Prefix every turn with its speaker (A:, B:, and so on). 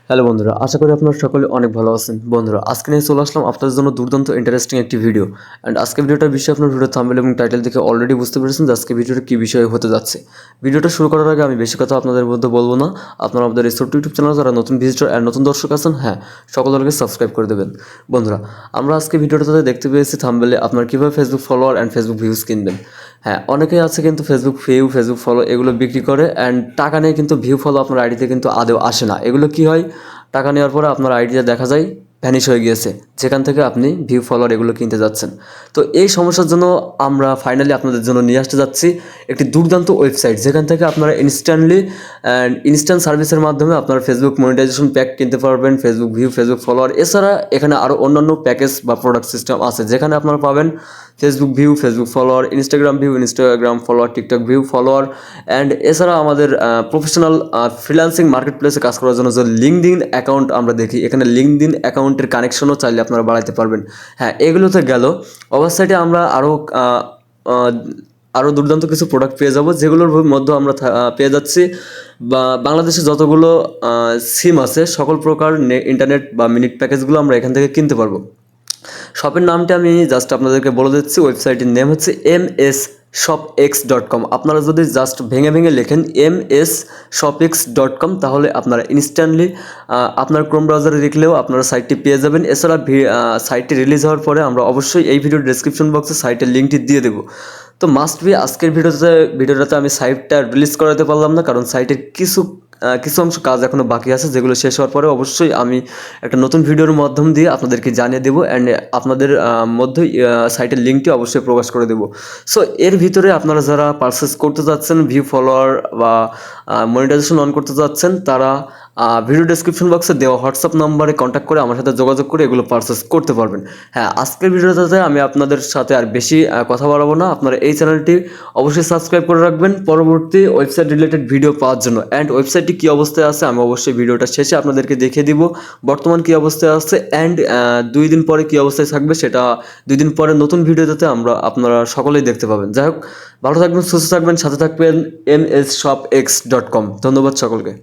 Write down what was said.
A: Hello বন্ধুরা, আশা করি আপনারা সকলে অনেক ভালো আছেন। বন্ধুরা, আজকে নিয়ে চলে আসলাম আপনাদের জন্য দুর্দান্ত ইন্টারেস্টিং একটি ভিডিও। অ্যান্ড আজকে ভিডিওটার বিষয়ে আপনার ভিডিও থাম্বনেল এবং টাইটেল দেখে অলরেডি বুঝতে পেরেছেন যে আজকে ভিডিওটা কী বিষয়ে হতে যাচ্ছে। ভিডিওটা শুরু করার আগে আমি বেশি কথা আপনাদের মধ্যে বলবো না। আপনারা আমাদের এই ছোট্ট ইউটিউব চ্যানেল যারা নতুন ভিজিটর আর নতুন দর্শক আছেন, হ্যাঁ, সকলকে সাবস্ক্রাইব করে দেবেন। বন্ধুরা, আমরা আজকে ভিডিওটাতে দেখতে পেয়েছি থাম্বনেলে আপনার কীভাবে Facebook follower and Facebook views কিনবেন। হ্যাঁ, অনেকেই আছে কিন্তু ফেসবুক ভিউ, ফেসবুক ফলো এগুলো বিক্রি করে অ্যান্ড টাকা নিয়ে কিন্তু ভিউ ফলো আপনার আইডিতে কিন্তু আদৌ আসে না। এগুলো কী হয়, টাকা নেওয়ার পরে আপনার আইডিটা দেখা যায় ভ্যানিশ হয়ে গিয়েছে, যেখান থেকে আপনি ভিউ ফলোয়ার এগুলো কিনতে যাচ্ছেন। তো এই সমস্যার জন্য আমরা ফাইনালি আপনাদের জন্য নিয়ে আসতে যাচ্ছি একটি দুর্দান্ত ওয়েবসাইট, যেখান থেকে আপনারা ইনস্ট্যান্টলি অ্যান্ড ইনস্ট্যান্ট সার্ভিসের মাধ্যমে আপনার ফেসবুক মনিটাইজেশন প্যাক কিনতে পারবেন, ফেসবুক ভিউ, ফেসবুক ফলোয়ার। এছাড়া এখানে আরও অন্যান্য প্যাকেজ বা প্রোডাক্ট সিস্টেম আছে, যেখানে আপনারা পাবেন Facebook view, Facebook follower, Instagram view, Instagram follower, TikTok view follower. And এছাড়া আমাদের প্রফেশনাল ফ্রিল্যান্সিং মার্কেট প্লেসে কাজ করার জন্য যে লিঙ্কডইন অ্যাকাউন্ট আমরা দেখি, এখানে লিঙ্কডইন অ্যাকাউন্টের কানেকশনও চাইলে আপনারা বাড়াতে পারবেন। হ্যাঁ, এগুলোতে গেল ওয়েবসাইটে আমরা আরও দুর্দান্ত কিছু প্রোডাক্ট পেয়ে যাব, যেগুলোর মধ্যে আমরা পেয়ে যাচ্ছি বা বাংলাদেশে যতগুলো সিম আছে সকল প্রকার ইন্টারনেট বা মিনিট প্যাকেজগুলো আমরা এখান থেকে কিনতে পারবো। শপের নামটা আমি জাস্ট আপনাদেরকে বলে দিচ্ছি। ওয়েবসাইটের নেম হচ্ছে msshopx.com। আপনারা যদি জাস্ট ভেঙে ভেঙে লেখেন msshopx.com, তাহলে আপনারা ইনস্ট্যান্টলি আপনার ক্রোম ব্রাউজারে লিখলেও আপনারা সাইটটি পেয়ে যাবেন। এছাড়া সাইটটি রিলিজ হওয়ার পরে আমরা অবশ্যই এই ভিডিওর ডেসক্রিপশন বক্সে সাইটের লিঙ্কটি দিয়ে দেবো। তো মাস্ট বি আজকের ভিডিওটাতে আমি সাইটটা রিলিজ করাতে পারলাম না, কারণ সাইটের কিছু অংশ কাজ এখনও বাকি আছে, যেগুলো শেষ হওয়ার পরে অবশ্যই আমি একটা নতুন ভিডিওর মাধ্যম দিয়ে আপনাদেরকে জানিয়ে দেবো অ্যান্ড আপনাদের মধ্যে সাইটের লিঙ্কটি অবশ্যই প্রকাশ করে দেবো। সো এর ভিতরে আপনারা যারা পারচেস করতে যাচ্ছেন, ভিউ ফলোয়ার বা মনিটাইজেশন অন করতে যাচ্ছেন, তারা ভিডিও ডেসক্রিপশন বক্সে দেওয়া হোয়াটসঅ্যাপ নাম্বারে কন্ট্যাক্ট করে আমার সাথে যোগাযোগ করে এগুলো পারচেস করতে পারবেন। হ্যাঁ, আজকের ভিডিওটাতে আমি আপনাদের সাথে আর বেশি কথা বাড়াবো না। আপনারা এই চ্যানেলটি অবশ্যই সাবস্ক্রাইব করে রাখবেন পরবর্তী ওয়েবসাইট রিলেটেড ভিডিও পাওয়ার জন্য। অ্যান্ড ওয়েবসাইটটি কী অবস্থায় আছে আমি অবশ্যই ভিডিওটা শেষে আপনাদেরকে দেখিয়ে দিব বর্তমান কী অবস্থায় আছে অ্যান্ড 2 দিন পরে কী অবস্থায় থাকবে, সেটা 2 দিন পরে নতুন ভিডিওতে আপনারা সকলেই দেখতে পাবেন। যাই হোক, ভালো থাকবেন, সুস্থ থাকবেন, সাথে থাকবেন msshopx.com। ধন্যবাদ সকলকে।